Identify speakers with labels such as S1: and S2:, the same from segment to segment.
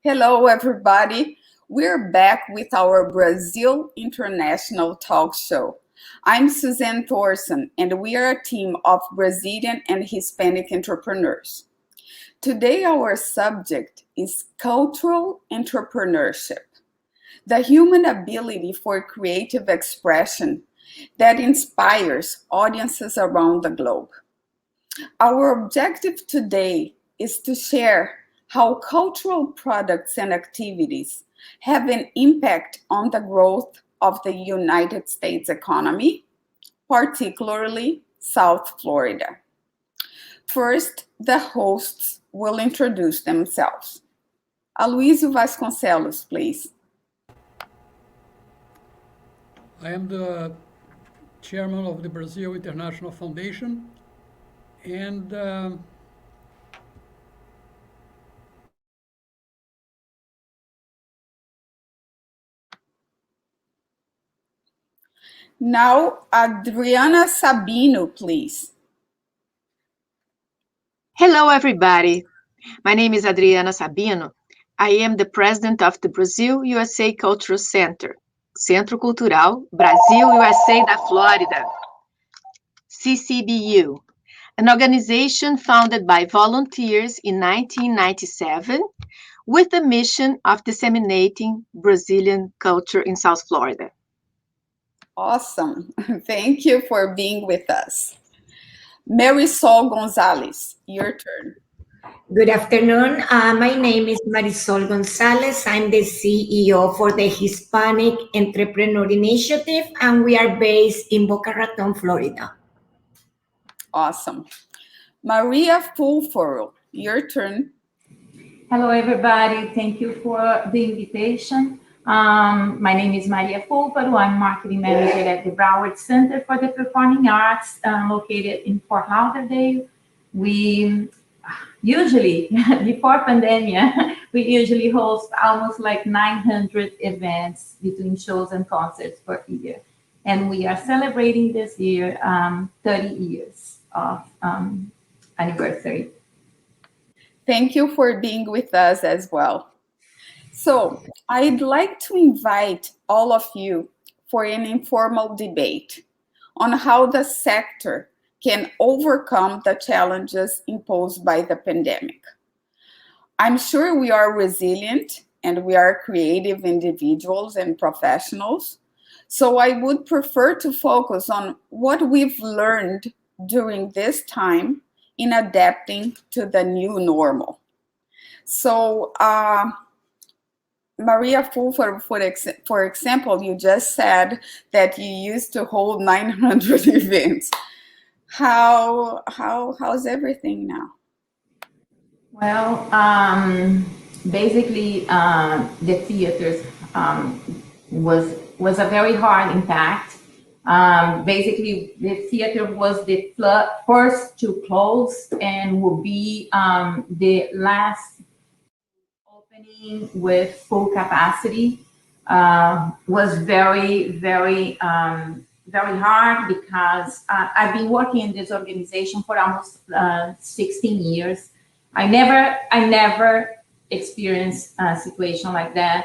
S1: Hello, everybody. We're back with our Brazil International Talk Show. I'm Suzanne Thorson, and we are a team of Brazilian and Hispanic entrepreneurs. Today, our subject is cultural entrepreneurship, the human ability for creative expression that inspires audiences around the globe. Our objective today is to share how cultural products and activities have an impact on the growth of the United States economy, particularly South Florida. First, the hosts will introduce themselves. Aloysio Vasconcellos, please.
S2: I am the chairman of the Brazil International Foundation, and
S1: Now, Adriana Sabino, please.
S3: Hello, everybody. My name is Adriana Sabino. I am the president of the Brazil USA Cultural Center, Centro Cultural Brasil USA da Flórida, CCBU, an organization founded by volunteers in 1997 with the mission of disseminating Brazilian culture in South Florida.
S1: Awesome. Thank you for being with us. Sol Gonzalez, your turn.
S4: Good afternoon. My name is Sol Gonzalez. I'm the CEO for the Hispanic Entrepreneur Initiative, and we are based in Boca Raton, Florida.
S1: Awesome. Maria Fulfaro, your turn.
S5: Hello, everybody. Thank you for the invitation. My name is Maria Fulfaro. I'm marketing manager at the Broward Center for the Performing Arts, located in Fort Lauderdale. We usually, before pandemic, we usually host almost like 900 events between shows and concerts per year. And we are celebrating this year 30 years of anniversary.
S1: Thank you for being with us as well. So I'd like to invite all of you for an informal debate on how the sector can overcome the challenges imposed by the pandemic. I'm sure we are resilient and we are creative individuals and professionals. So I would prefer to focus on what we've learned during this time in adapting to the new normal. So Maria Fulfaro, for example, you just said that you used to hold 900 events. How's everything now?
S5: Well, basically, the theaters was a very hard impact. Basically, the theater was the first to close and will be the last opening with full capacity. Was very hard because I've been working in this organization for almost 16 years. I never experienced a situation like that.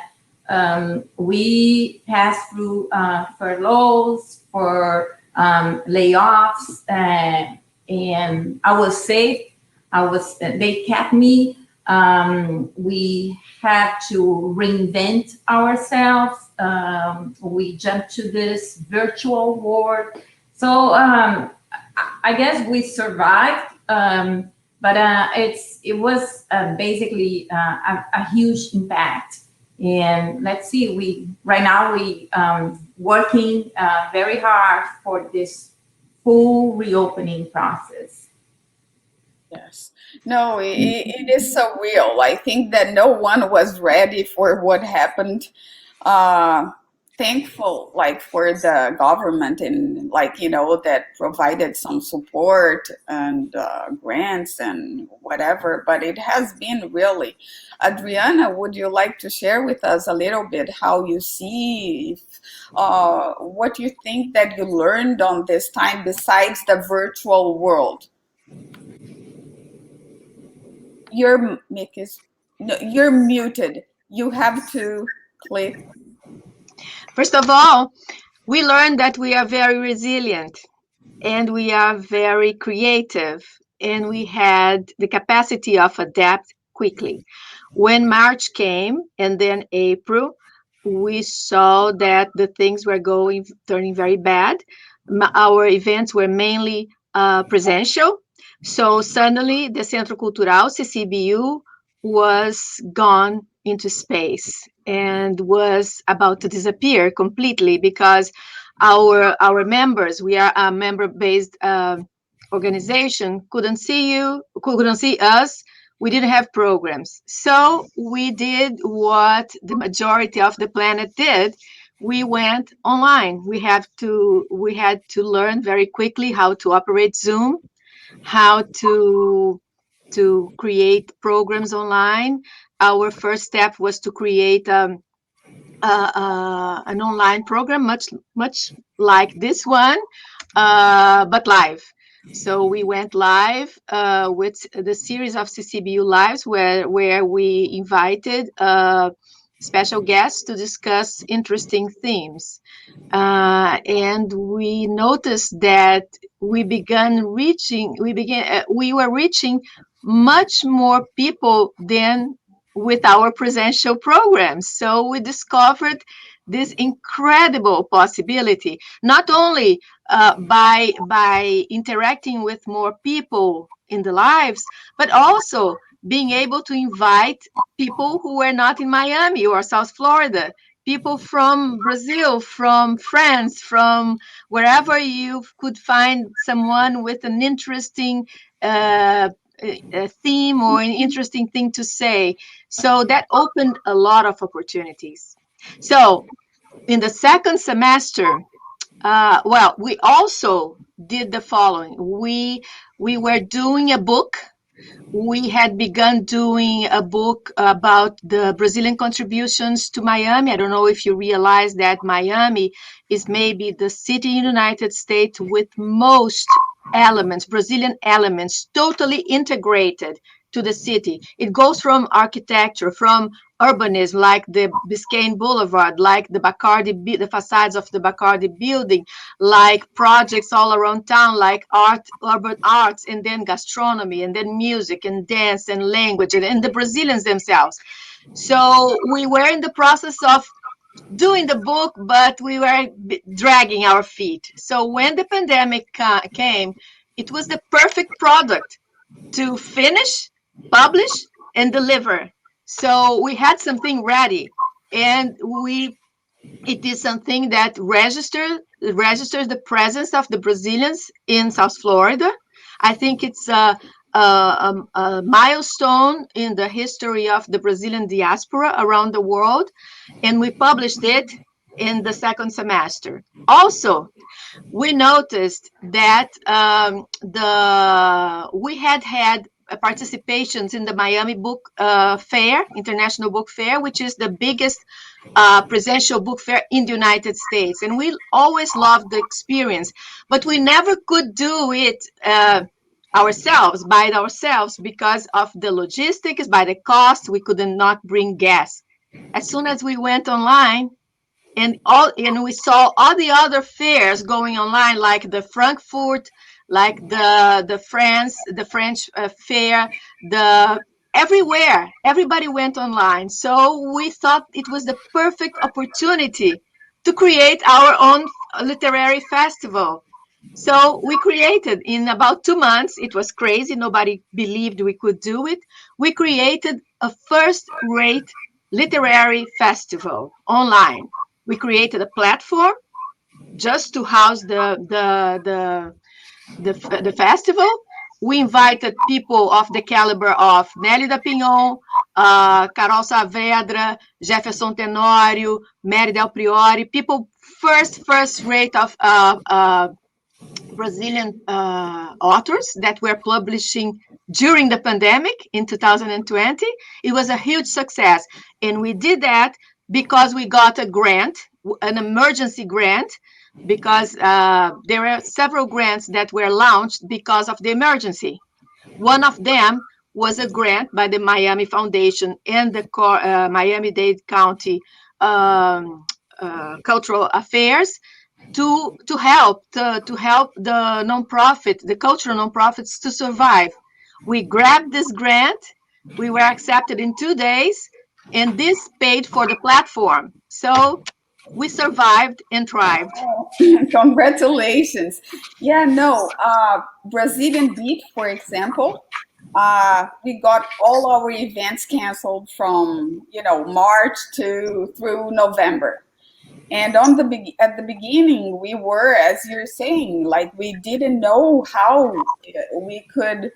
S5: We passed through furloughs, for layoffs, and I was safe. They kept me. We had to reinvent ourselves. We jumped to this virtual world. So I guess we survived. But it was basically a huge impact. And let's see, we right now working very hard for this full reopening process.
S1: Yes. No, it is so real. I think that no one was ready for what happened. Uh, Thankful, like, for the government, and, like, that provided some support and grants and whatever. But it has been really. Adriana, would you like to share with us a little bit how you see, what you think that you learned on this time besides the virtual world? Your mic is, no, you're muted. You have to click.
S3: First of all, we learned that we are very resilient and we are very creative and we had the capacity of adapt quickly. When March came and then April, we saw that the things were turning very bad. Our events were mainly presential. So suddenly the Centro Cultural, CCBU, was gone into space and was about to disappear completely because our members, we are a member-based organization, couldn't see us. We didn't have programs. So we did what the majority of the planet did. We went online. We had to learn very quickly how to operate Zoom, how to create programs online. Our first step was to create an online program, much like this one, but live. So we went live with the series of CCBU Lives, where we invited special guests to discuss interesting themes. And we noticed that we were reaching much more people than with our presential programs. So we discovered this incredible possibility, not only by interacting with more people in the lives, but also being able to invite people who were not in Miami or South Florida, people from Brazil, from France, from wherever you could find someone with an interesting a theme or an interesting thing to say. So that opened a lot of opportunities. So in the second semester, well, we also did the following. We were doing a book. We had begun doing a book about the Brazilian contributions to Miami. I don't know if you realize that Miami is maybe the city in the United States with most elements, Brazilian elements, totally integrated to the city. It goes from architecture, from urbanism, like the Biscayne Boulevard, like the facades of the Bacardi building, like projects all around town, like art, urban arts, and then gastronomy, and then music, and dance, and language, and the Brazilians themselves. So we were in the process of doing the book, but we were dragging our feet. So when the pandemic came, it was the perfect product to finish, publish, and deliver. So we had something ready. and it is something that registers the presence of the Brazilians in South Florida. I think it's a milestone in the history of the Brazilian diaspora around the world, and we published it in the second semester. Also, we noticed that we had participations in the Miami Book Fair, International Book Fair, which is the biggest presential book fair in the United States. And we always loved the experience, but we never could do it by ourselves because of the logistics, by the cost. We could not bring guests. As soon as we went online, and we saw all the other fairs going online, like the Frankfurt, like the French fair, everywhere, everybody went online. So we thought it was the perfect opportunity to create our own literary festival. So we created, in about 2 months, it was crazy, nobody believed we could do it. We created a first-rate literary festival online. We created a platform just to house the festival. We invited people of the caliber of Nelly da Pinhon, Carol Saavedra, Jefferson Tenório, Mary Del Priori, people first rate of Brazilian authors that were publishing during the pandemic in 2020. It was a huge success. And we did that because we got a grant, an emergency grant, because there were several grants that were launched because of the emergency. One of them was a grant by the Miami Foundation and the Miami-Dade County Cultural Affairs to help the nonprofit, the cultural nonprofits to survive. We grabbed this grant. We were accepted in 2 days, and this paid for the platform. So we survived and thrived.
S1: Oh, congratulations. Yeah, no, Brazilian Beat, for example, we got all our events canceled from, March through November. And at the beginning, we were, as you're saying, like we didn't know how we could,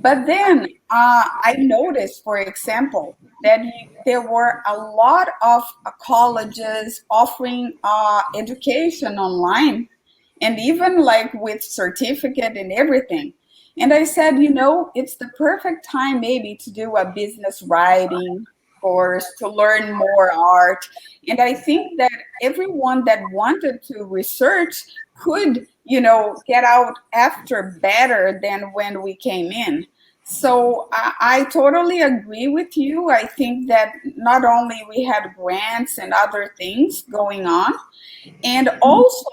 S1: But then I noticed, for example, that there were a lot of colleges offering education online, and even like with certificate and everything. And I said, it's the perfect time maybe to do a business writing course, to learn more art. And I think that everyone that wanted to research could, get out after better than when we came in. So I totally agree with you. I think that not only we had grants and other things going on, and also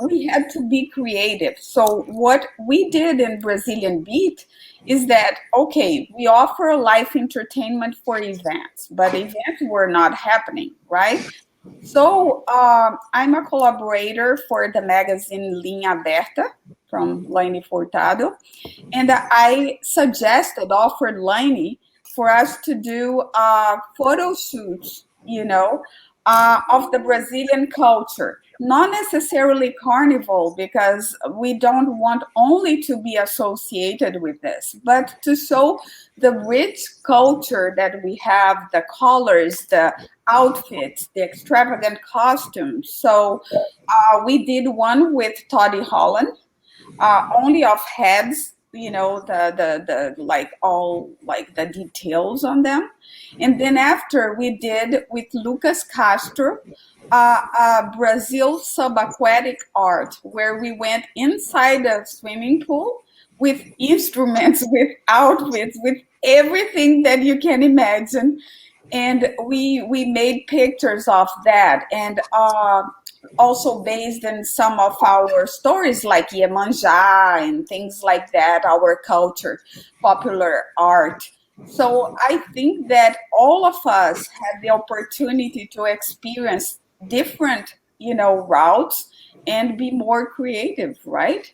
S1: we had to be creative. So what we did in Brazilian Beat is that, okay, we offer live entertainment for events, but events were not happening, right? So I'm a collaborator for the magazine Linha Aberta from Laine Furtado, and I offered Laine for us to do photo shoots, of the Brazilian culture. Not necessarily carnival, because we don't want only to be associated with this, but to show the rich culture that we have, the colors, the outfits, the extravagant costumes. So we did one with Toddy Holland, only of heads, the like all like the details on them. And then after we did with Lucas Castro, Brazil subaquatic art, where we went inside a swimming pool with instruments, with outfits, with everything that you can imagine. And we made pictures of that, and also based in some of our stories like Iemanjá and things like that, our culture, popular art. So I think that all of us had the opportunity to experience different, routes and be more creative, right?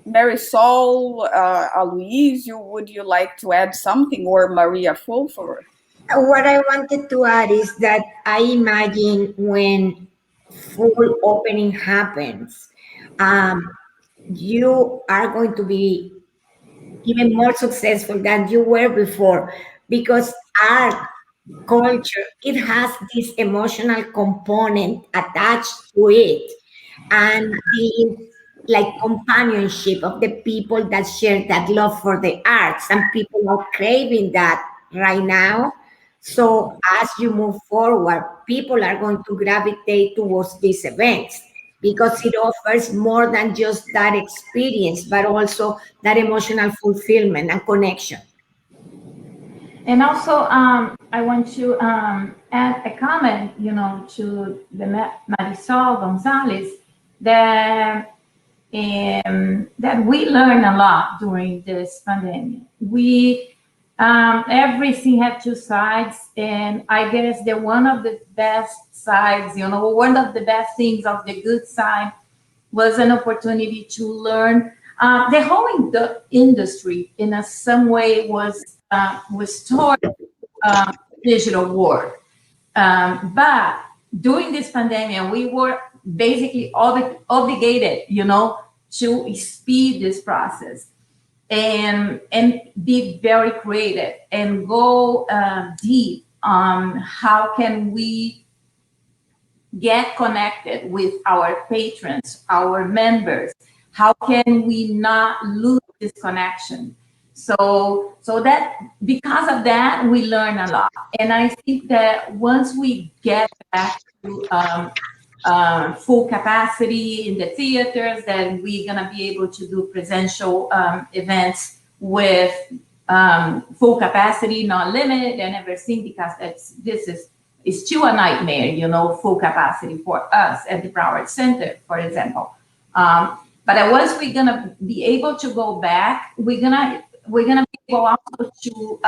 S1: Marisol, Aloysio, would you like to add something, or Maria Fulfaro?
S4: What I wanted to add is that I imagine when full opening happens, um, you are going to be even more successful than you were before, because art, culture, it has this emotional component attached to it, and the like companionship of the people that share that love for the arts, and people are craving that right now. So as you move forward, people are going to gravitate towards these events because it offers more than just that experience, but also that emotional fulfillment and connection.
S5: And also, I want to add a comment, to the Marisol Gonzalez, that that we learn a lot during this pandemic. Everything had two sides, and I guess that one of the best sides, one of the best things of the good side was an opportunity to learn. The whole industry, in some way, was toward digital world. But during this pandemic, we were basically obligated, to speed this process and be very creative and go deep on how can we get connected with our patrons, our members. How can we not lose this connection? So that because of that, we learn a lot. And I think that once we get back to full capacity in the theaters, then we're gonna be able to do presential events with full capacity, not limited and everything, because this is still a nightmare, full capacity for us at the Broward Center, for example. But once we're gonna be able to go back, we're gonna be able also to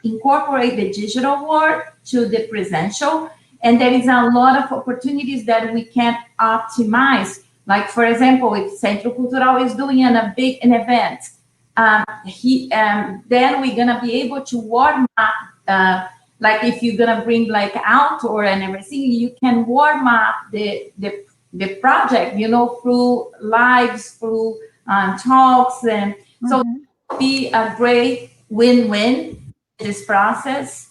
S5: incorporate the digital world to the presential, and there is a lot of opportunities that we can optimize. Like, for example, if Centro Cultural is doing an event, then we're gonna be able to warm up. Like if you're gonna bring like outdoor and everything, you can warm up the project, through lives, through talks, and so be a great win-win this process.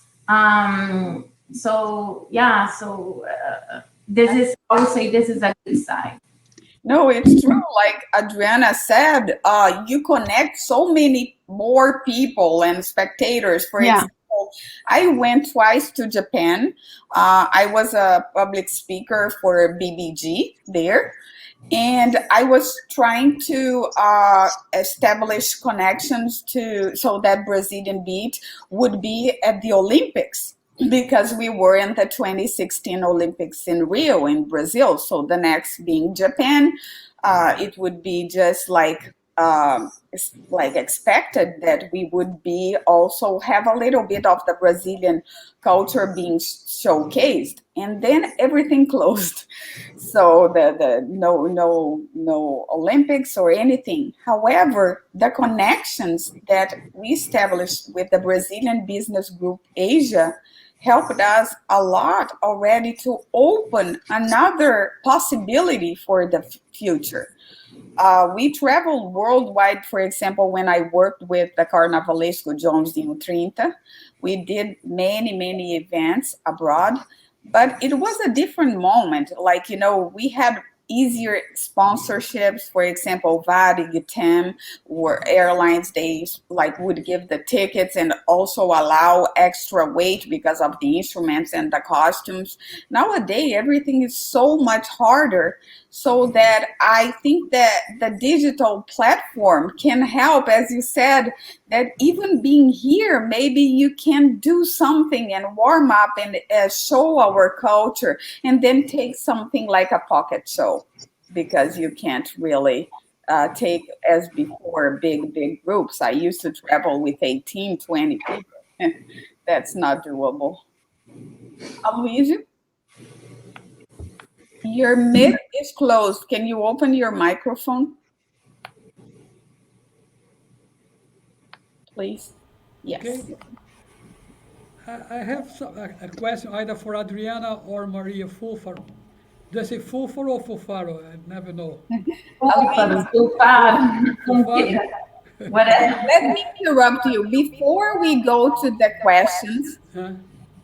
S5: So yeah, so this is, I would say, this is a good side.
S1: No, it's true. Like Adriana said, you connect so many more people and spectators. For
S3: Yeah.
S1: example, I went twice to Japan. I was a public speaker for BBG there. And I was trying to establish connections so that Brazilian Beat would be at the Olympics, because we were in the 2016 Olympics in Rio in Brazil. So the next being Japan, it would be just like expected that we would be also have a little bit of the Brazilian culture being showcased, and then everything closed. So the no Olympics or anything. However, the connections that we established with the Brazilian business group Asia helped us a lot already to open another possibility for the future. We traveled worldwide. For example, when I worked with the Carnavalesco Joãozinho 30, we did many events abroad, but it was a different moment. Like, we had easier sponsorships. For example, Varig, TEM, or airlines, they like would give the tickets and also allow extra weight because of the instruments and the costumes. Nowadays, everything is so much harder, so that I think that the digital platform can help, as you said, that even being here, maybe you can do something and warm up and show our culture, and then take something like a pocket show, because you can't really take, as before, big groups. I used to travel with 18, 20 people. That's not doable. Aloysio, your mic is closed. Can you open your microphone, please? Yes.
S2: Okay. I have a question either for Adriana or Maria Fulfaro. Do I say Fulfaro or Fulfaro? I never know.
S5: Fulfaro, Fulfaro, como
S2: Fulfaro?
S5: queira. Whatever.
S1: Let me interrupt you. Before we go to the questions,
S2: Huh?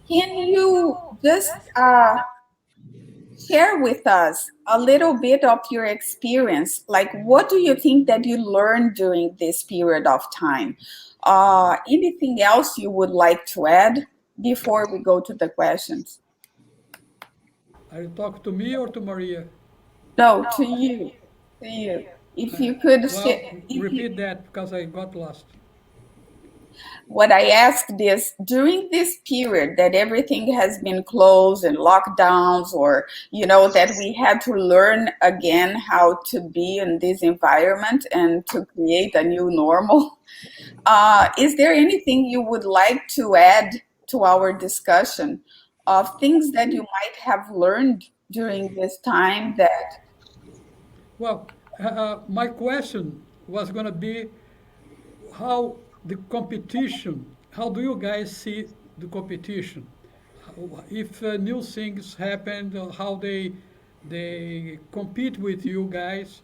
S1: can you just share with us a little bit of your experience? Like, what do you think that you learned during this period of time? Anything else you would like to add before we go to the questions?
S2: Are you talking to me or to Maria?
S1: No, to you. To you. If you could
S2: Well,
S1: share,
S2: repeat that because I got lost.
S1: what I asked is during this period that everything has been closed and lockdowns, or that we had to learn again how to be in this environment and to create a new normal. Is there anything you would like to add to our discussion of things that you might have learned during this time that
S2: Well, my question was going to be how the competition, how do you guys see the competition? If new things happened, how they compete with you guys.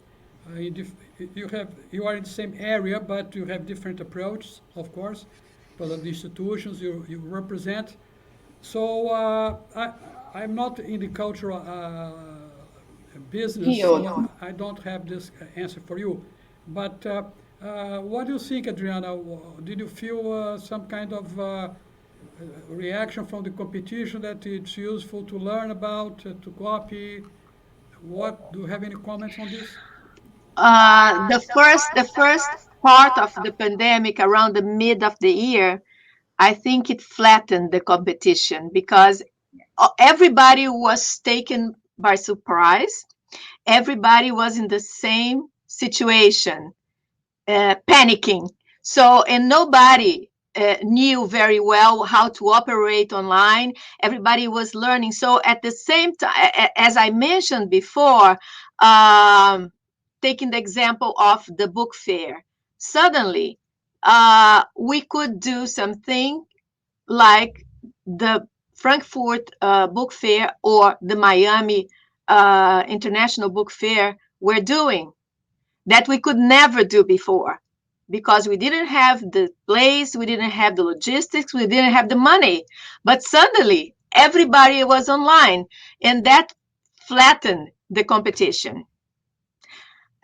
S2: You are in the same area, but you have different approaches, of course, because of the institutions you represent. So I'm not in the cultural business,
S1: field?
S2: so I don't have this answer for you. But what do you think, Adriana? Did you feel some kind of reaction from the competition that it's useful to learn about, to copy? What do you have any comments on this?
S3: The first part of the pandemic, around the mid of the year, I think it flattened the competition because everybody was taken by surprise. Everybody was in the same situation, panicking. So, and nobody knew very well how to operate online. Everybody was learning. So, at the same time, as I mentioned before, taking the example of the book fair, suddenly we could do something like the Frankfurt Book Fair or the Miami International Book Fair were doing that we could never do before because we didn't have the place, we didn't have the logistics, we didn't have the money. But suddenly everybody was online and that flattened the competition.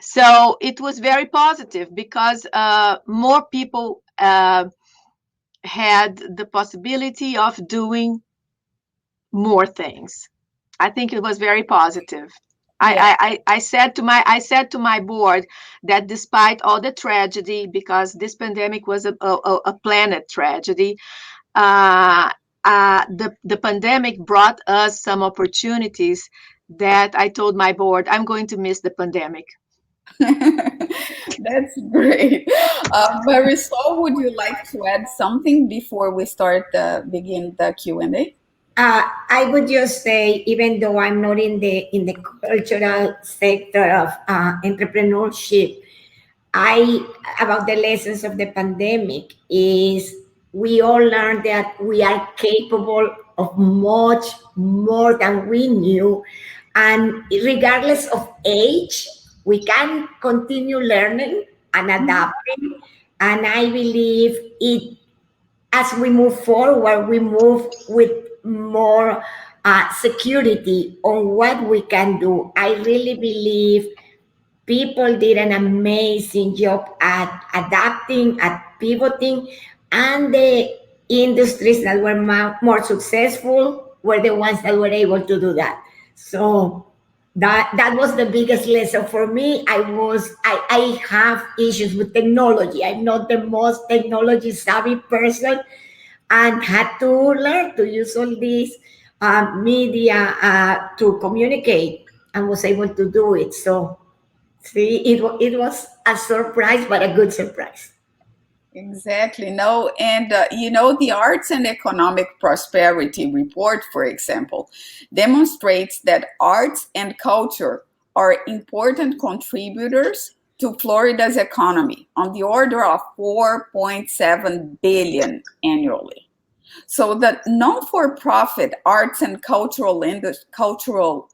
S3: So it was very positive because more people had the possibility of doing more things. I think it was very positive.
S1: Yeah.
S3: I said to my board that despite all the tragedy, because this pandemic was a planet tragedy, the pandemic brought us some opportunities that I told my board I'm going to miss the pandemic.
S1: That's great. Marisol, would you like to add something before we start begin the Q&A?
S4: I would just say, even though I'm not in the cultural sector of entrepreneurship, I about the lessons of the pandemic is we all learned that we are capable of much more than we knew, and regardless of age, we can continue learning and adapting. And I believe it as we move forward, we move with more security on what we can do. I really believe people did an amazing job at adapting, at pivoting, and the industries that were more successful were the ones that were able to do that. So that was the biggest lesson for me. I have issues with technology. I'm not the most technology savvy person, and had to learn to use all these media to communicate, and was able to do it. So see, it was a surprise, but a good surprise.
S1: Exactly. No, and the Arts and Economic Prosperity Report, for example, demonstrates that arts and culture are important contributors to Florida's economy on the order of 4.7 billion annually. So the non-for-profit arts and cultural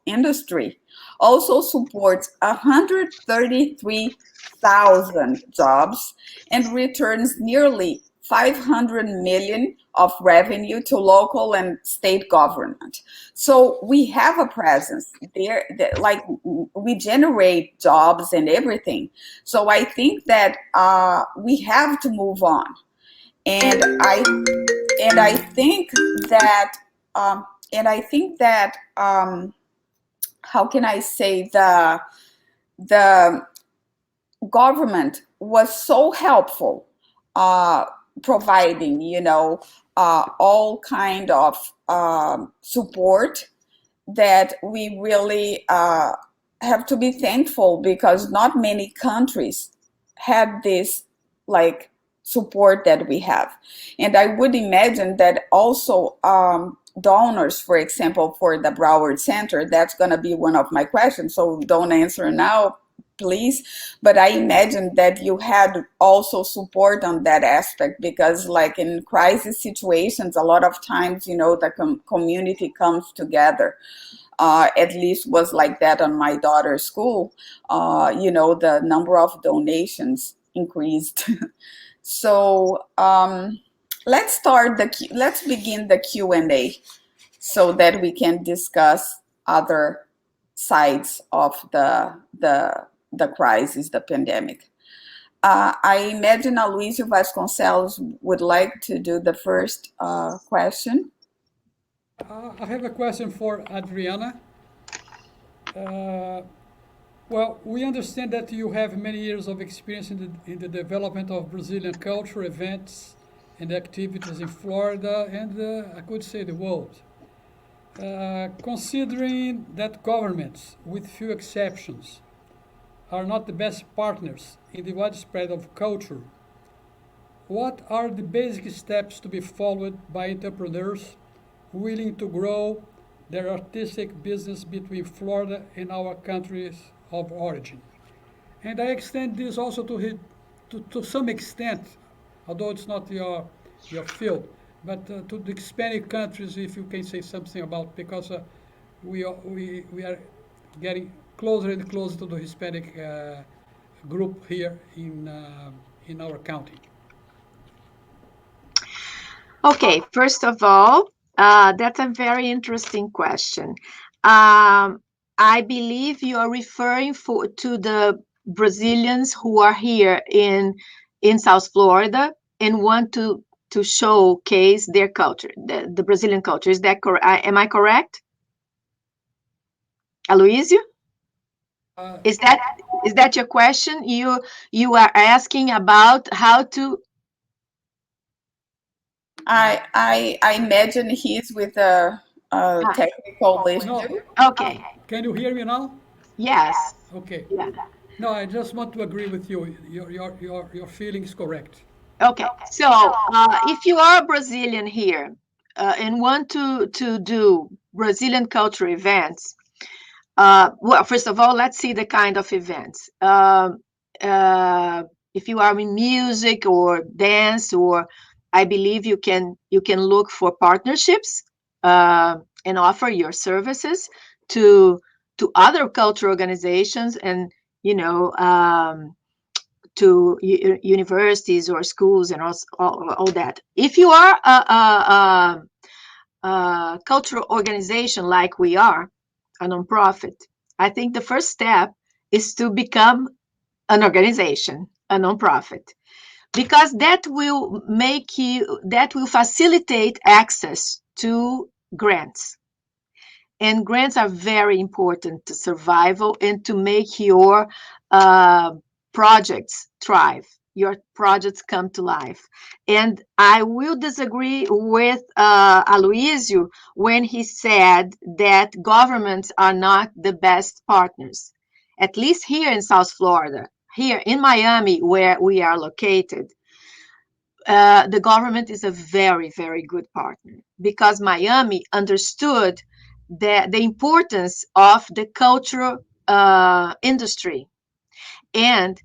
S1: industry also supports 133,000 jobs and returns nearly 500 million of revenue to local and state government. So we have a presence there, like we generate jobs and everything. So I think that we have to move on. And I think that um, how can I say, the government was so helpful, uh, providing, all kind of support, that we really have to be thankful, because not many countries had this, like, support that we have. And I would imagine that also donors, for example, for the Broward Center, that's going to be one of my questions, so don't answer now, please. But I imagine that you had also support on that aspect, because like in crisis situations, a lot of times, the community comes together. At least was like that on my daughter's school. The number of donations increased. So let's begin the Q&A, so that we can discuss other sides of the crisis, the pandemic. I imagine Aloysio Vasconcellos would like to do the first question.
S2: I have a question for Adriana. Uh, well, we understand that you have many years of experience in the development of Brazilian culture, events, and activities in Florida and I could say the world. Considering that governments, with few exceptions, are not the best partners in the widespread of culture, what are the basic steps to be followed by entrepreneurs willing to grow their artistic business between Florida and our countries of origin? And I extend this also to some extent, although it's not your field, but to the Hispanic countries, if you can say something about, because we are getting closer and closer to the Hispanic group here in our county.
S3: Okay, first of all, that's a very interesting question. I believe you are referring to the Brazilians who are here in South Florida and want to showcase their culture, the Brazilian culture. Is that correct? Am I correct, Aloysio?
S2: Uh,
S3: Is that your question? You are asking about how to.
S1: I imagine he's with a
S3: Ah,
S1: technical
S2: no,
S1: issue.
S3: okay.
S2: can you hear me now?
S3: Yes.
S2: Okay.
S3: Yeah.
S2: No, I just want to agree with you. Your feeling is correct.
S3: Okay, so if you are a Brazilian here and want to do Brazilian culture events, well, first of all, let's see the kind of events. If you are in music or dance, or I believe you can look for partnerships and offer your services to other culture organizations and you know. To universities or schools and all that. If you are a cultural organization like we are, a nonprofit, I think the first step is to become an organization, a nonprofit, because that will facilitate access to grants. And grants are very important to survival and to make your uh, projects thrive, your projects come to life. And I will disagree with Aloysio when he said that governments are not the best partners. At least here in South Florida, here in Miami, where we are located, the government is a very, very good partner because Miami understood the importance of the cultural industry. And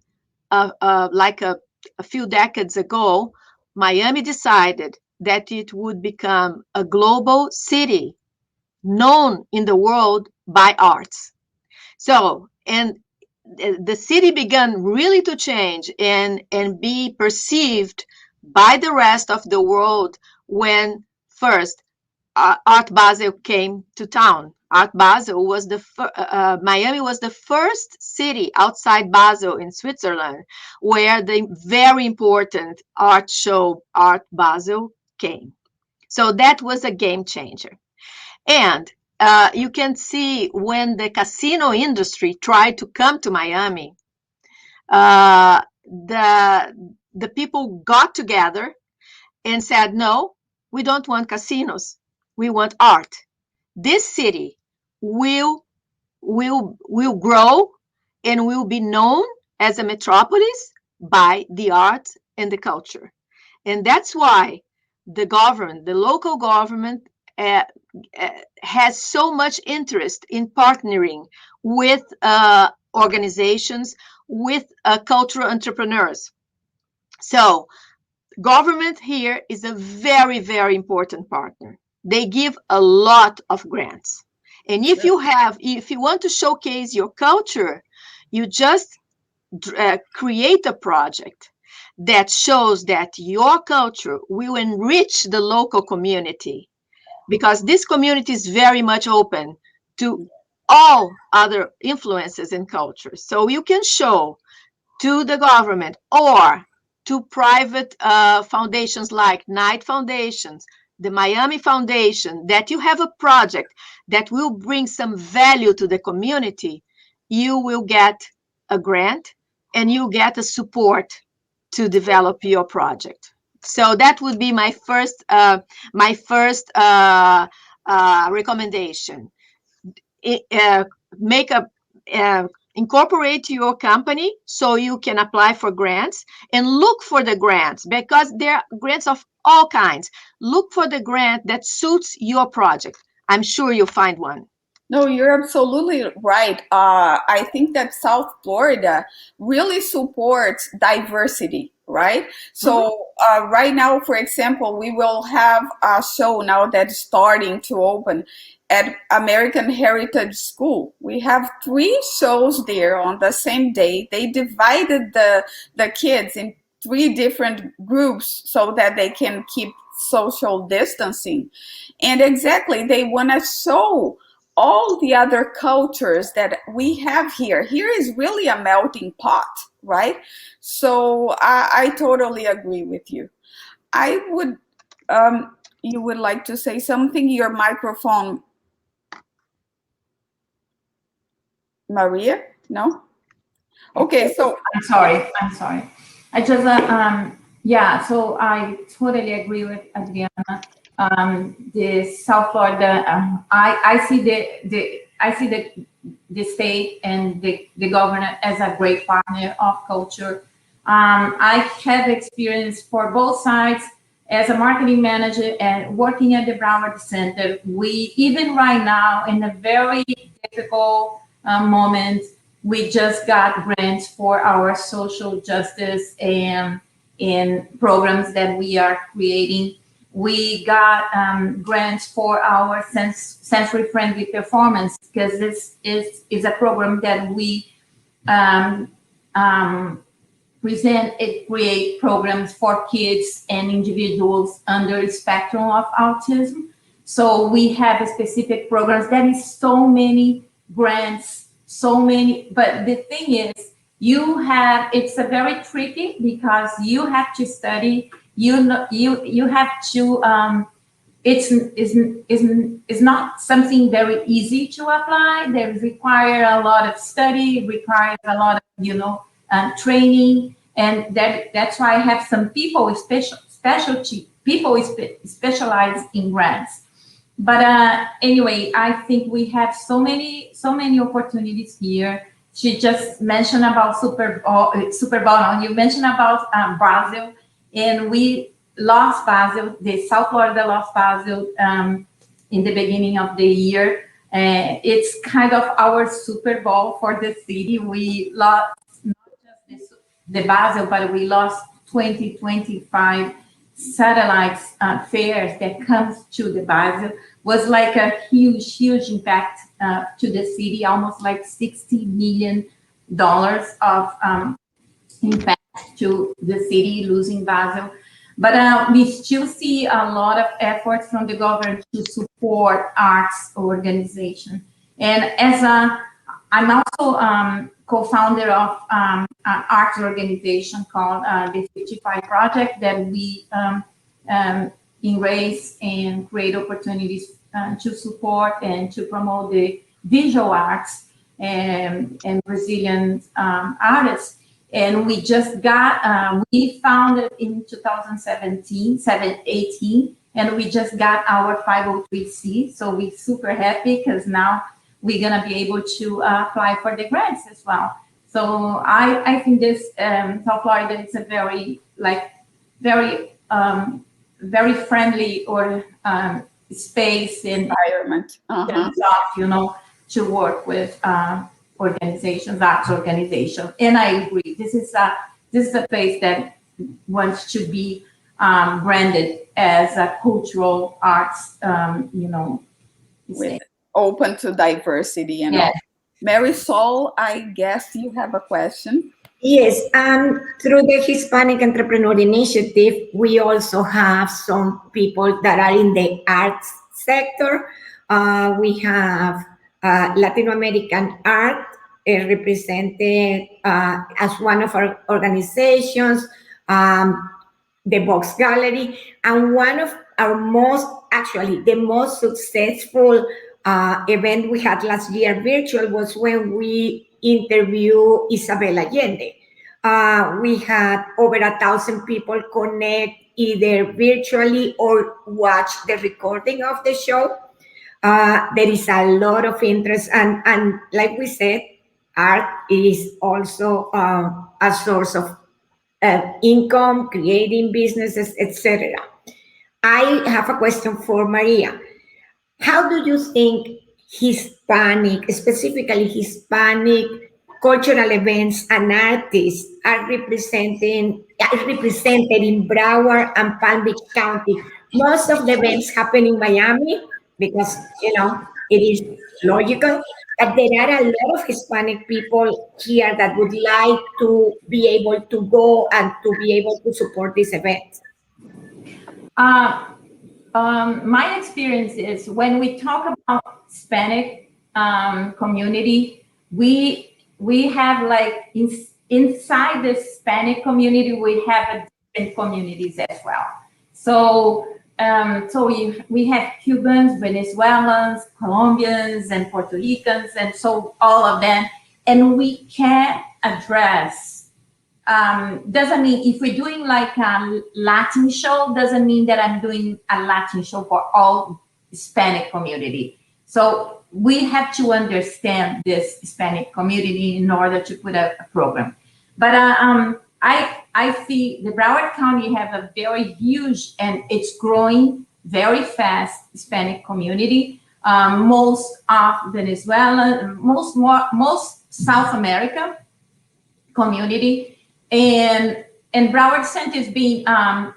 S3: like a few decades ago, Miami decided that it would become a global city known in the world by arts. So, and the city began really to change and be perceived by the rest of the world when first Art Basel came to town. Art Basel was Miami was the first city outside Basel in Switzerland where the very important art show Art Basel came. So that was a game changer. And you can see when the casino industry tried to come to Miami, the people got together and said, no, we don't want casinos. We want art. This city will grow and will be known as a metropolis by the arts and the culture. And that's why the government, the local government, has so much interest in partnering with organizations, with cultural entrepreneurs. So government here is a very, very important partner. They give a lot of grants. And if you want to showcase your culture, you just create a project that shows that your culture will enrich the local community, because this community is very much open to all other influences and cultures. So you can show to the government or to private foundations like Knight Foundations, the Miami Foundation, that you have a project that will bring some value to the community, you will get a grant and you get a support to develop your project. So that would be my first recommendation. Make a incorporate your company so you can apply for grants and look for the grants, because there are grants of all kinds. Look for the grant that suits your project. I'm sure you'll find one.
S1: No, you're absolutely right. I think that South Florida really supports diversity, right? So right now, for example, we will have a show now that's starting to open at American Heritage School. We have 3 shows there on the same day. They divided the kids in 3 different groups so that they can keep social distancing. And exactly, they want to show all the other cultures that we have here. Here is really a melting pot, right? So I totally agree with you. I would, you would like to say something? Your microphone, Maria? No? Okay, so.
S5: I'm sorry. I just, yeah, so I totally agree with Adriana. The South Florida, I see the state and the governor as a great partner of culture. I have experience for both sides as a marketing manager and working at the Broward Center. We, even right now, in a very difficult moment, we just got grants for our social justice and programs that we are creating. We got grants for our sensory-friendly performance, because this is a program that we present and create programs for kids and individuals under the spectrum of autism. So we have specific programs. There is so many grants, so many, but the thing is, it's a very tricky, because you have to study, you have to, it's not something very easy to apply. They require a lot of study, requires a lot of, training. And that's why I have some people, specialized in grants. But anyway, I think we have so many opportunities here. She just mentioned about Super Bowl. You mentioned about Brazil, and we lost Basel. The South Florida lost Basel in the beginning of the year. It's kind of our Super Bowl for the city. We lost not just the Basel, but we lost 2025 satellite fairs that comes to the Basel was like a huge impact to the city, almost like $60 million of impact to the city losing Basel. But we still see a lot of efforts from the government to support arts organization. And as I'm also co-founder of an arts organization called the 55 Project that we embrace and create opportunities to support and to promote the visual arts and Brazilian artists. And we just got, we founded in 2018, and we just got our 503C. So we're super happy because now we're gonna be able to apply for the grants as well. So I think this South Florida is a very, very friendly or space in
S1: Environment.
S5: terms of, to work with organizations, arts organizations. And I agree, this is a place that wants to be branded as a cultural arts,
S1: With open to diversity and
S5: Yes.
S1: all. Marisol, I guess you have a question.
S4: Yes, through the Hispanic Entrepreneur Initiative, we also have some people that are in the arts sector. We have Latin American art represented as one of our organizations, the Box Gallery, and one of our the most successful event we had last year virtual was when we interviewed Isabel Allende. We had over 1,000 people connect either virtually or watch the recording of the show. There is a lot of interest, and like we said, art is also a source of income, creating businesses, etc. I have a question for Maria. How do you think Hispanic, specifically Hispanic cultural events and artists are represented in Broward and Palm Beach County? Most of the events happen in Miami because, it is logical, but there are a lot of Hispanic people here that would like to be able to go and to be able to support these events.
S5: My experience is when we talk about Hispanic community, we have like inside the Hispanic community, we have different communities as well. So we have Cubans, Venezuelans, Colombians, and Puerto Ricans, and so all of them, and we can address. Doesn't mean if we're doing like a Latin show, doesn't mean that I'm doing a Latin show for all Hispanic community. So we have to understand this Hispanic community in order to put a program. But I see the Broward County have a very huge, and it's growing very fast, Hispanic community. Most of Venezuela, most South America community. And Broward Center is being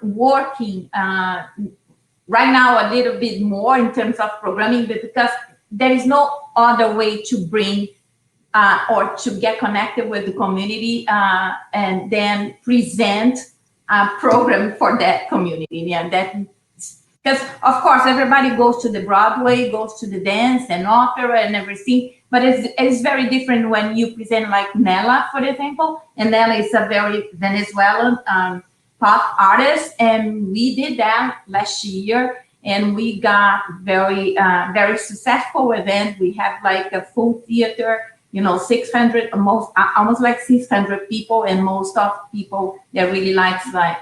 S5: working right now a little bit more in terms of programming, because there is no other way to bring or to get connected with the community and then present a program for that community. And that, because of course everybody goes to the Broadway, goes to the dance and opera and everything, but it's very different when you present like Nella, for example. And Nella is a very Venezuelan pop artist, and we did that last year, and we got very successful event. We have like a full theater, 600, almost like 600 people, and most of people that really likes like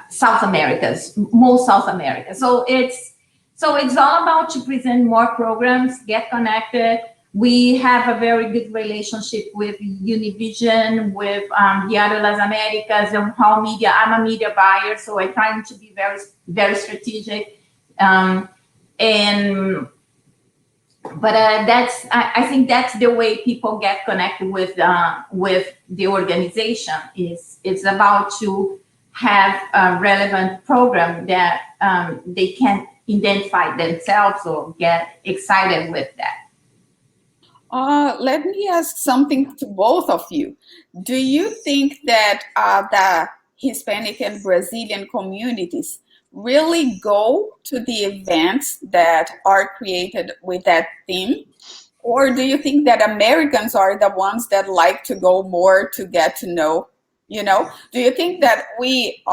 S5: South America's, most South America. So it's all about to present more programs, get connected. We have a very good relationship with Univision, with Diario Las Americas, and How Media. I'm a media buyer, so I try to be very, very strategic. I think that's the way people get connected with the organization. It's about to have a relevant program that they can identify themselves or get excited with that.
S1: Let me ask something to both of you. Do you think that the Hispanic and Brazilian communities really go to the events that are created with that theme? Or do you think that Americans are the ones that like to go more to get to know? Do you think that we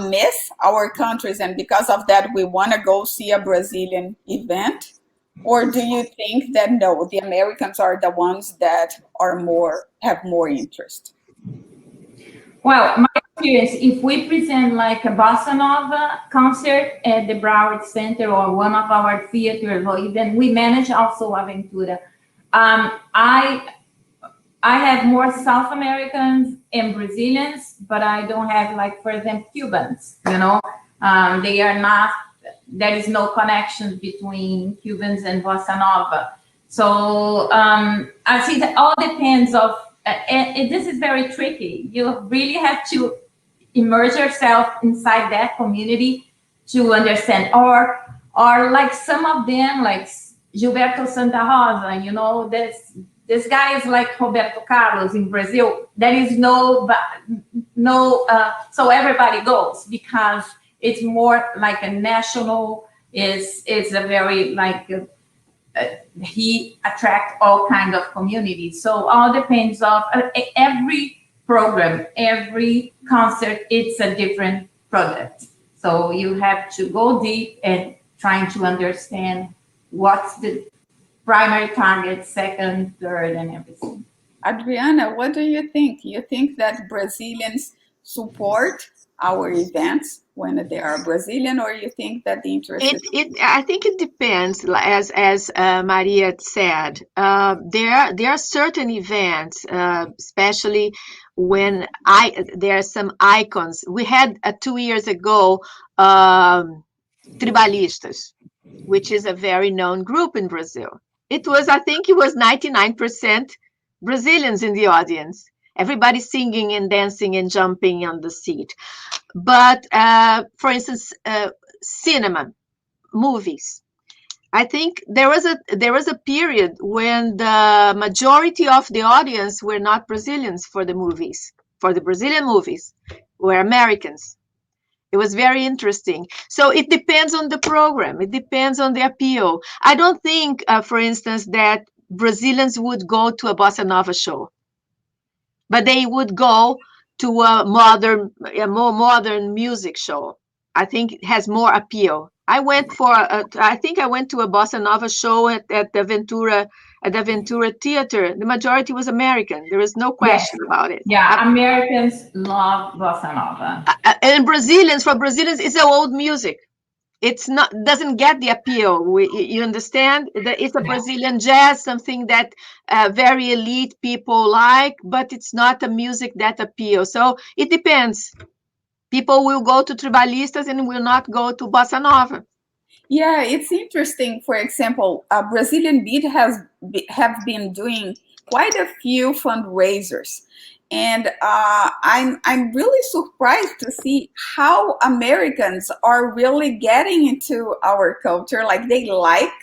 S1: miss our countries and because of that we want to go see a Brazilian event? Or do you think that no, the Americans are the ones that have more interest?
S5: Well, my experience, if we present like a bossa nova concert at the Broward Center or one of our theaters, or even we manage also Aventura, I have more South Americans and Brazilians, but I don't have, like, for example, Cubans, they are not, there is no connection between Cubans and bossa nova. So I think that all depends of, and this is very tricky. You really have to immerse yourself inside that community to understand, or like some of them, like Gilberto Santa Rosa, this guy is like Roberto Carlos in Brazil. There is no, so everybody goes because it's more like a national, is a very like, he attracts all kinds of communities. So all depends of every program, every concert, it's a different product. So you have to go deep and trying to understand what's the primary target, second, third, and everything.
S1: Adriana, what do you think? You think that Brazilians support our events when they are Brazilian, or you think that the interest is...
S3: I think it depends. As Maria said, there are certain events, especially when there are some icons. We had 2 years ago Tribalistas, which is a very known group in Brazil. I think it was 99% Brazilians in the audience. Everybody singing and dancing and jumping on the seat. But for instance, cinema, movies. I think there was a period when the majority of the audience were not Brazilians for the movies. For the Brazilian movies, were Americans. It was very interesting. So it depends on the program. It depends on the appeal. I don't think, for instance, that Brazilians would go to a bossa nova show, but they would go to a more modern music show. I think it has more appeal. I think I went to a bossa nova show at the Ventura Theater. The majority was American. There is no question about it.
S5: Yeah, Americans love bossa nova.
S3: And for Brazilians, it's old music. It's not, doesn't get the appeal. You understand that it's a Brazilian jazz, something that very elite people like, but it's not a music that appeals. So it depends. People will go to Tribalistas and will not go to bossa nova.
S1: Yeah, it's interesting. For example, Brazilian Beat have been doing quite a few fundraisers, and I'm really surprised to see how Americans are really getting into our culture. Like they like.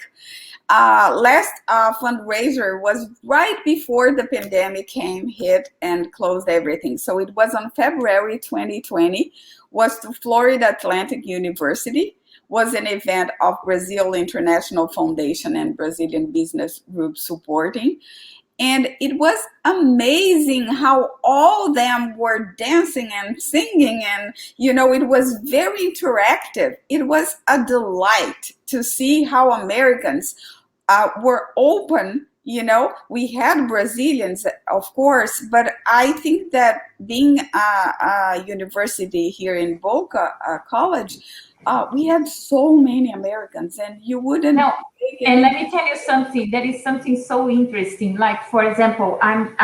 S1: Last fundraiser was right before the pandemic hit and closed everything. So it was on February 2020. Was to Florida Atlantic University. Was an event of Brazil International Foundation and Brazilian Business Group supporting. And it was amazing how all them were dancing and singing. And, it was very interactive. It was a delight to see how Americans were open. We had Brazilians, of course, but I think that being a university here in Boca College, we had so many Americans, and you wouldn't.
S5: No, and let me tell you something. There is something so interesting. Like, for example, I'm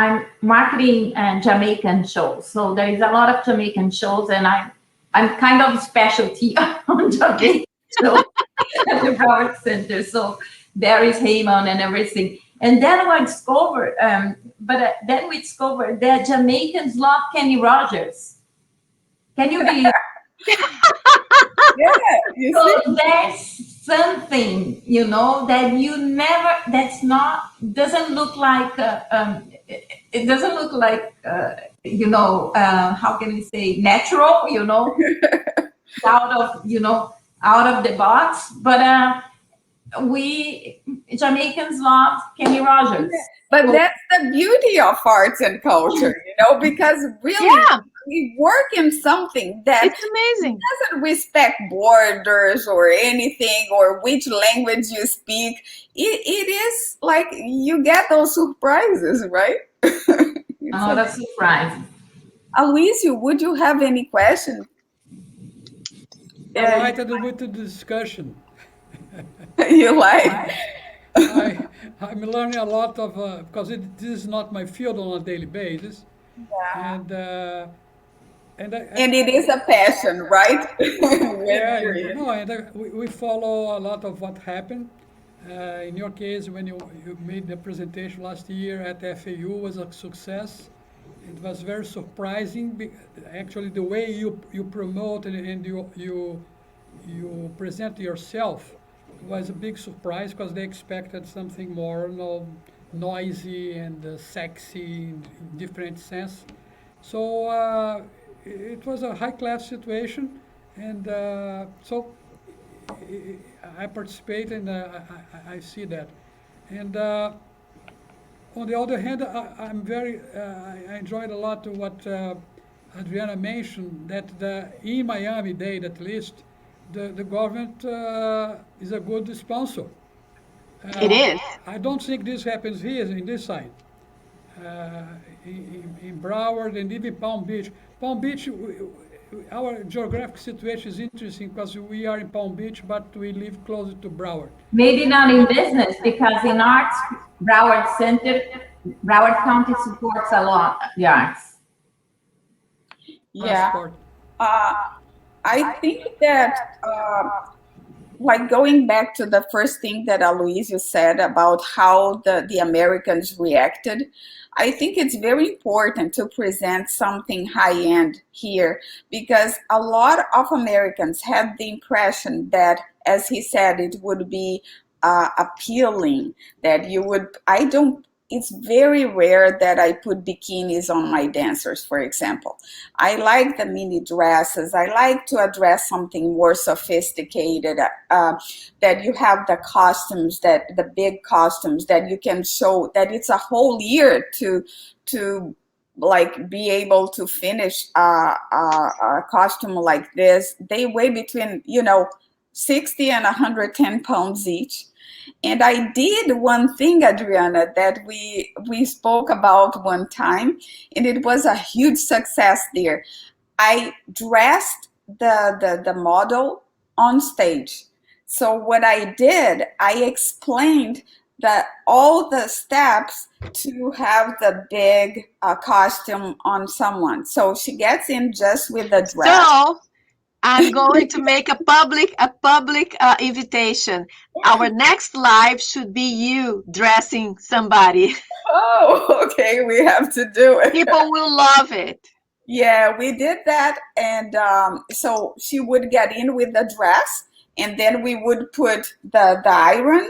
S5: marketing Jamaican shows, so there is a lot of Jamaican shows, and I'm kind of specialty on Jamaican shows at the Broward Center. So there is Heyman and everything. And then we discovered, that Jamaicans love Kenny Rogers. Can you believe?
S1: Yeah, you see?
S5: So there's something, that you never, doesn't look like, it doesn't look like, how can we say, natural, out of, out of the box. But we Jamaicans love Kenny Rogers.
S1: But that's the beauty of arts and culture, because really
S3: Yeah,
S1: we work in something that
S3: it's amazing.
S1: doesn't respect borders or anything or which language you speak. It is like you get those surprises, right?
S5: A lot of surprise.
S1: Aloysio, would you have any questions?
S2: Delighted with the discussion.
S1: You like?
S2: I'm learning a lot of, because this is not my field on a daily basis. And
S1: And it is a passion, right?
S2: yeah,
S1: When you're
S2: no, and we follow a lot of what happened. In your case, when you made the presentation last year at FAU was a success. It was very surprising. Actually, the way you promote and you present yourself was a big surprise because they expected something more, noisy and sexy in different sense. So it was a high class situation, and so I participate and I see that. And on the other hand, I enjoyed a lot of what Adriana mentioned, that in Miami-Dade at least, the government is a good sponsor.
S3: It is.
S2: I don't think this happens here in this side. uh, in Broward and even Palm Beach. Palm Beach, our geographic situation is interesting because we are in Palm Beach, but we live closer to Broward.
S5: Maybe not in business, because in arts, Broward Center, Broward County supports a lot the arts.
S1: Yeah.
S2: Passport.
S1: I think that, like going back to the first thing that Aloysio said about how the Americans reacted, I think it's very important to present something high end here because a lot of Americans had the impression that, as he said, it would be appealing, that you would, I don't, it's very rare that I put bikinis on my dancers, for example. I like the mini dresses. I like to address something more sophisticated, that you have the costumes, that the big costumes that you can show that it's a whole year to like be able to finish a costume like this. They weigh between, 60 and 110 pounds each. And I did one thing, Adriana, that we spoke about one time, and it was a huge success there. I dressed the model on stage. So what I did, I explained all the steps to have the big costume on someone. So she gets in just with the dress.
S3: So I'm going to make a public invitation. Our next live should be you dressing somebody.
S1: Oh, okay, we have to do it.
S3: People will love it.
S1: Yeah, we did that, and so she would get in with the dress, and then we would put the iron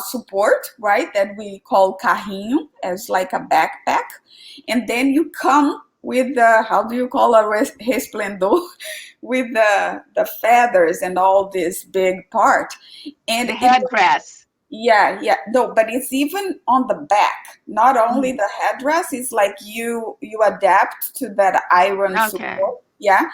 S1: support, right, that we call carrinho, as like a backpack, and then you come with the, how do you call a resplendor, with the feathers and all this big part, and
S3: The headdress.
S1: yeah, no, but it's even on the back. Not only the headdress, it's like you adapt to that iron
S3: Okay.
S1: support. Yeah.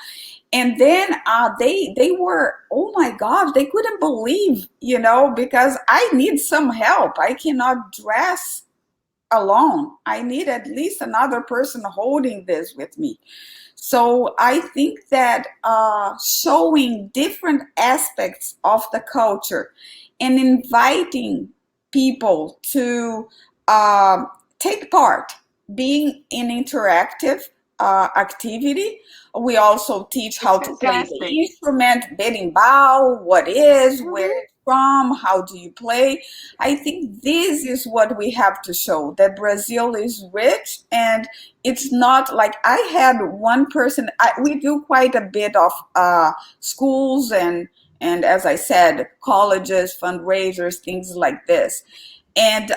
S1: And then they were, oh my gosh, they couldn't believe, because I need some help. I cannot dress alone. I need at least another person holding this with me. So I think that showing different aspects of the culture and inviting people to take part, being an interactive activity. We also teach how to play the
S3: Fantastic.
S1: instrument, berimbau, what is, where
S3: Mhm.
S1: it's from, how do you play. I think this is what we have to show, that Brazil is rich, and it's not like I had one person. We do quite a bit of schools and as I said, colleges, fundraisers, things like this. And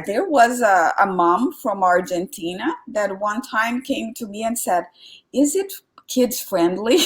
S1: there was a mom from Argentina that one time came to me and said, "Is it kids friendly?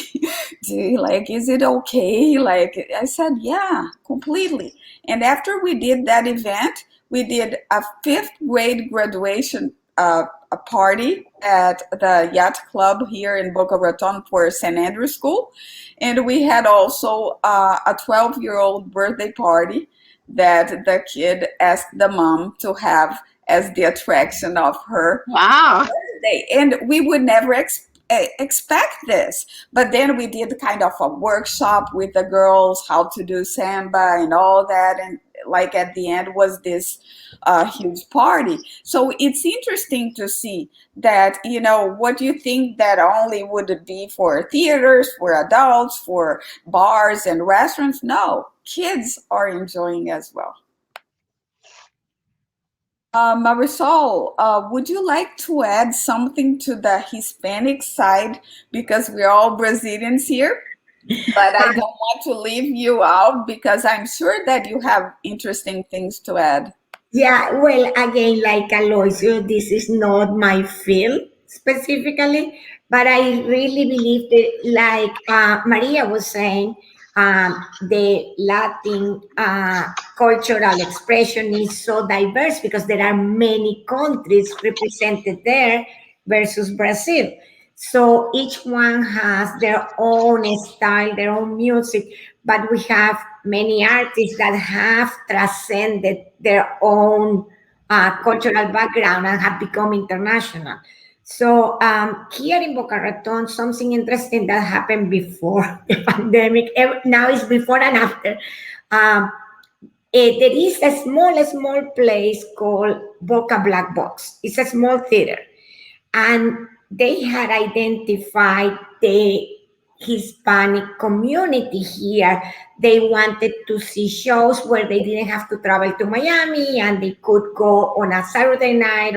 S1: Is it okay?" Like I said, "Yeah, completely." And after we did that event, we did a fifth grade graduation a party at the yacht club here in Boca Raton for St. Andrew School. And we had also a 12-year-old birthday party that the kid asked the mom to have as the attraction of her
S3: Wow.
S1: birthday. And we would never expect this. But then we did kind of a workshop with the girls, how to do samba and all that. And like at the end was this huge party. So it's interesting to see that, what you think that only would be for theaters, for adults, for bars and restaurants. No, kids are enjoying as well. Marisol, would you like to add something to the Hispanic side? Because we're all Brazilians here, but I don't want to leave you out because I'm sure that you have interesting things to add.
S4: Yeah, well, again, like Aloysio, this is not my field specifically, but I really believe that, like Maria was saying, the Latin cultural expression is so diverse because there are many countries represented there versus Brazil. So each one has their own style, their own music, but we have many artists that have transcended their own cultural background and have become international. So here in Boca Raton, something interesting that happened before the pandemic, now it's before and after. Um, there is a small place called Boca Black Box. It's a small theater, and they had identified the Hispanic community here. They wanted to see shows where they didn't have to travel to Miami and they could go on a Saturday night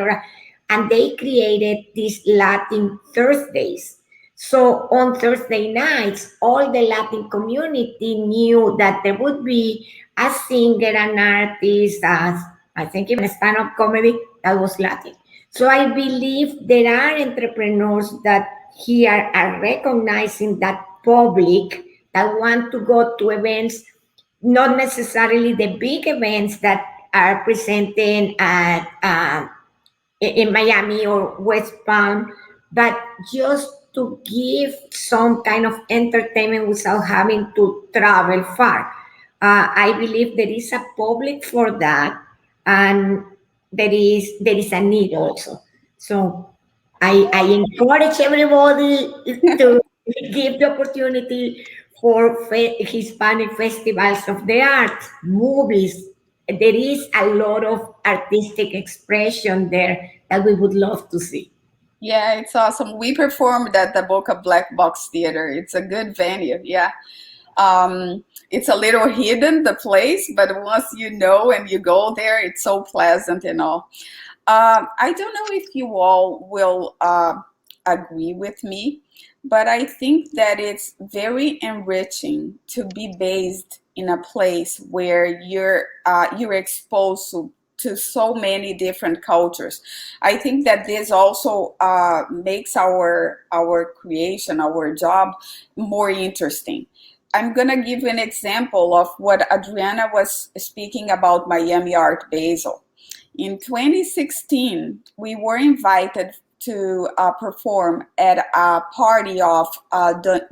S4: and they created these Latin Thursdays. So on Thursday nights, all the Latin community knew that there would be a singer, an artist, as I think even a stand-up comedy that was Latin. So I believe there are entrepreneurs that here are recognizing that public that want to go to events, not necessarily the big events that are presenting at in Miami or West Palm, but just to give some kind of entertainment without having to travel far. I believe there is a public for that, and there is a need also. So I encourage everybody to give the opportunity for Hispanic festivals of the arts, movies. There is a lot of artistic expression there that we would love to see.
S1: Yeah, it's awesome. We performed at the Boca Black Box Theater. It's a good venue. Yeah. It's a little hidden, the place, but once you know and you go there, it's so pleasant and all. I don't know if you all will agree with me, but I think that it's very enriching to be based in a place where you're exposed to so many different cultures. I think that this also makes our creation, our job more interesting. I'm gonna give an example of what Adriana was speaking about Miami Art Basel. In 2016, we were invited to perform at a party of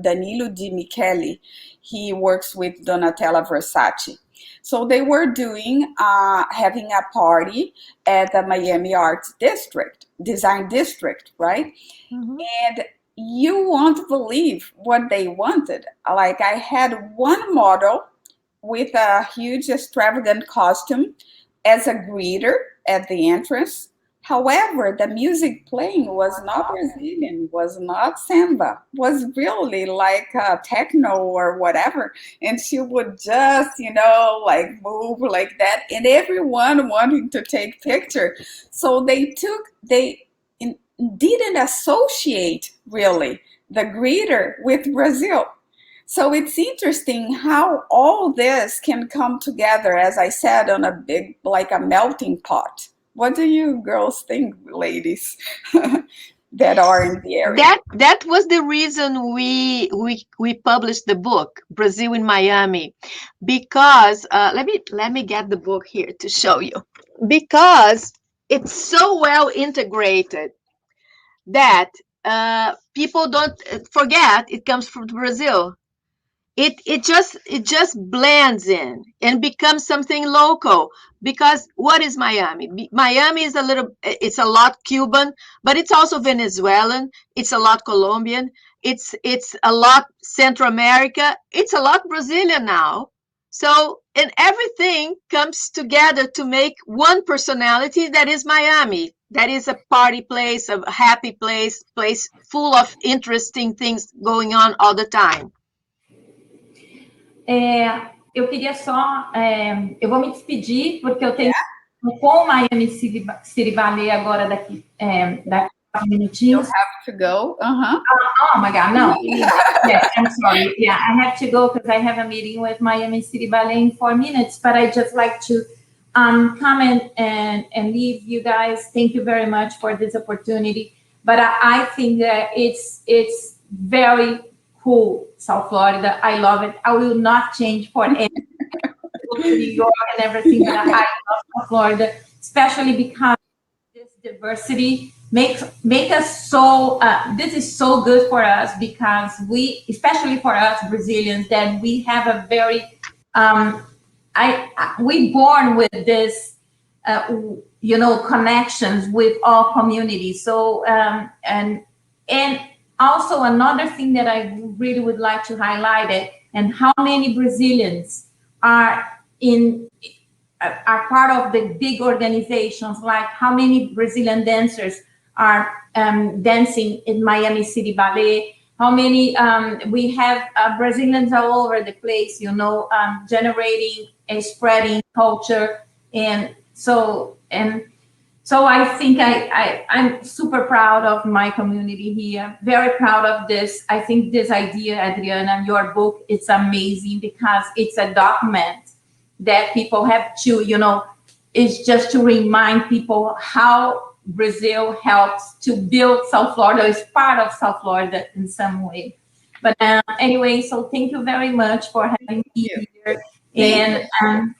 S1: Danilo Di Michele. He works with Donatella Versace. So they were having a party at the Miami Arts District, Design District, right?
S3: Mhm.
S1: And you won't believe what they wanted. Like I had one model with a huge extravagant costume as a greeter at the entrance, However, the music playing was not Brazilian, was not samba, was really like techno or whatever. And she would just, like move like that, and everyone wanting to take picture. So didn't associate really the greeter with Brazil. So it's interesting how all this can come together, as I said, on a big, like a melting pot. What do you girls think, ladies, that are in the area?
S3: That was the reason we published the book Brazil in Miami, because let me get the book here to show you, because it's so well integrated that people don't forget it comes from Brazil. It just blends in and becomes something local. Because what is Miami? Miami is it's a lot Cuban, but it's also Venezuelan. It's a lot Colombian. It's a lot Central America. It's a lot Brazilian now. So, and everything comes together to make one personality that is Miami. That is a party place, a happy place full of interesting things going on all the time.
S5: Eu queria só, eu vou me despedir, porque eu tenho com o Miami City Ballet agora daqui a
S1: You
S5: minutinhos.
S1: have to go.
S5: Oh my God, no. Yeah, I'm sorry. Yeah, I have to go because I have a meeting with Miami City Ballet in 4 minutes, but I just like to comment and leave you guys. Thank you very much for this opportunity. But I think that it's very cool, South Florida. I love it. I will not change for anything. Go to New York and everything, but I love South Florida, especially because this diversity make us so. This is so good for us because especially for us Brazilians, that we have a very. We born with this, connections with all communities. So and also another thing that I really would like to highlight it, and how many Brazilians are part of the big organizations, like how many Brazilian dancers are dancing in Miami City Ballet, how many we have Brazilians all over the place, generating and spreading culture. And so I think I'm super proud of my community here, very proud of this. I think this idea, Adriana, your book, it's amazing because it's a document that people have to, it's just to remind people how Brazil helps to build South Florida, is part of South Florida in some way. But anyway, so thank you very much for having me here. And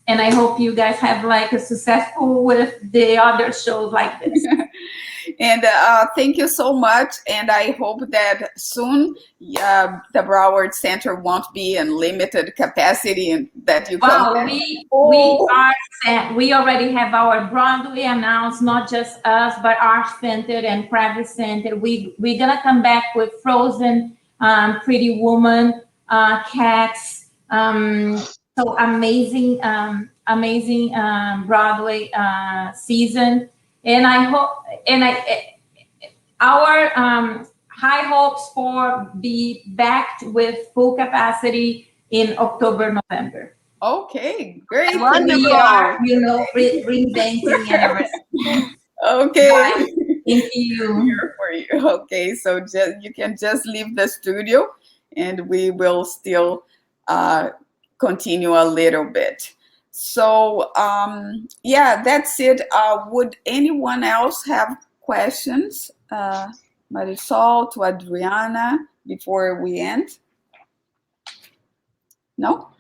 S5: I hope you guys have like a successful with the other shows like this.
S1: And thank you so much. And I hope that soon the Broward Center won't be in limited capacity and that you come.
S5: Well, we already have our Broadway announced, not just us, but Art Center and Private Center. We're gonna come back with Frozen, Pretty Woman, Cats. So amazing Broadway season. And I hope, our high hopes for be backed with full capacity in October, November.
S1: Okay, great.
S3: Wonderful.
S5: We are, reinventing and everything.
S1: Okay.
S5: Bye. Thank you.
S1: Here for you. Okay, so you can just leave the studio, and we will still continue a little bit. So yeah, that's it. Would anyone else have questions? Marisol, to Adriana, before we end? No?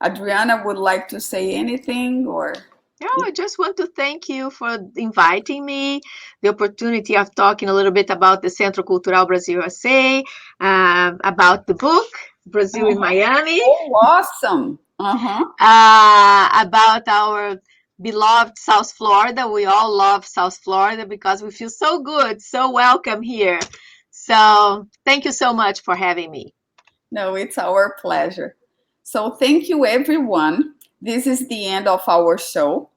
S1: Adriana would like to say anything, or?
S3: No, I just want to thank you for inviting me, the opportunity of talking a little bit about the Centro Cultural Brasil USA, about the book, Brazil in Miami.
S1: Oh, awesome.
S3: About our beloved South Florida. We all love South Florida because we feel so good, so welcome here. So thank you so much for having me.
S1: No, it's our pleasure. So thank you, everyone. This is the end of our show.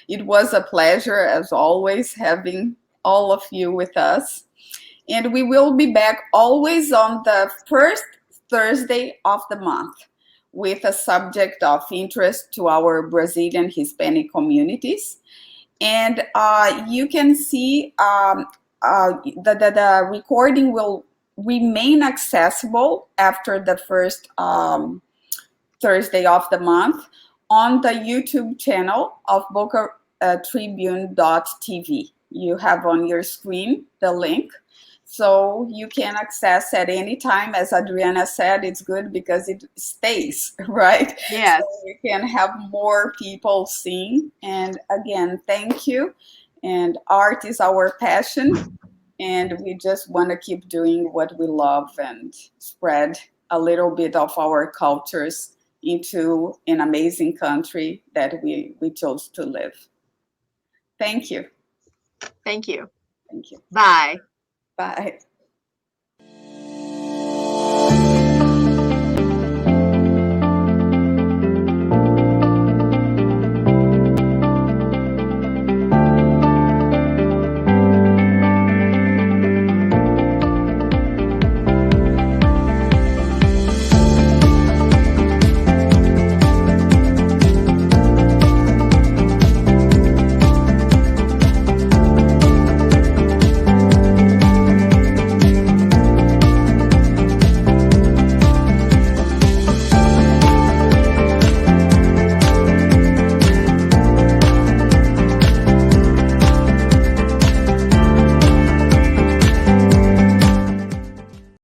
S1: It was a pleasure, as always, having all of you with us. And we will be back always on the first Thursday of the month with a subject of interest to our Brazilian Hispanic communities. And you can see the recording will remain accessible after the first Thursday of the month on the YouTube channel of Boca Tribune.tv. You have on your screen the link, so you can access at any time. As Adriana said, it's good because it stays, right?
S3: Yes.
S1: So you can have more people seeing. And again, thank you. And art is our passion, and we just want to keep doing what we love and spread a little bit of our cultures into an amazing country that we chose to live. Thank you.
S3: Thank you.
S1: Thank you.
S3: Bye.
S1: Bye.